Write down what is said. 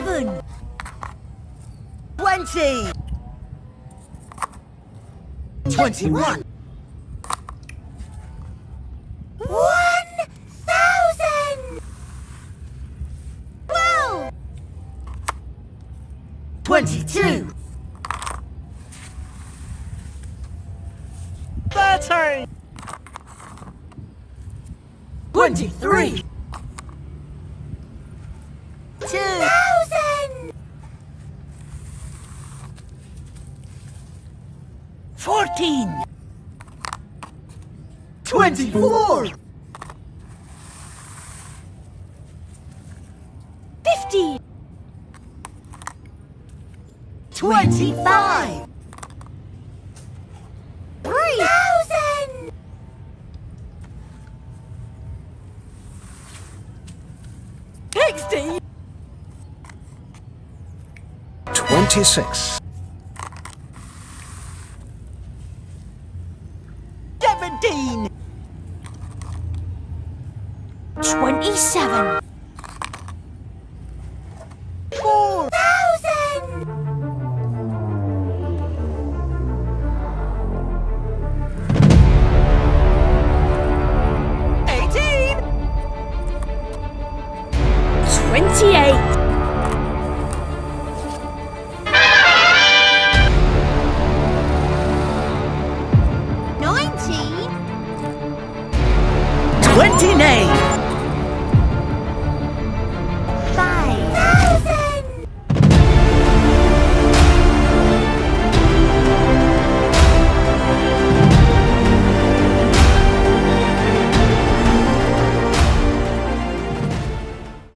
11. 20. 21. 1,000. 12. 22. 13. 23. 2,000. 14. 24. 15. 25. 3,000. 60. 26. 17. 27. 4,000. 18. 28. 19. 29.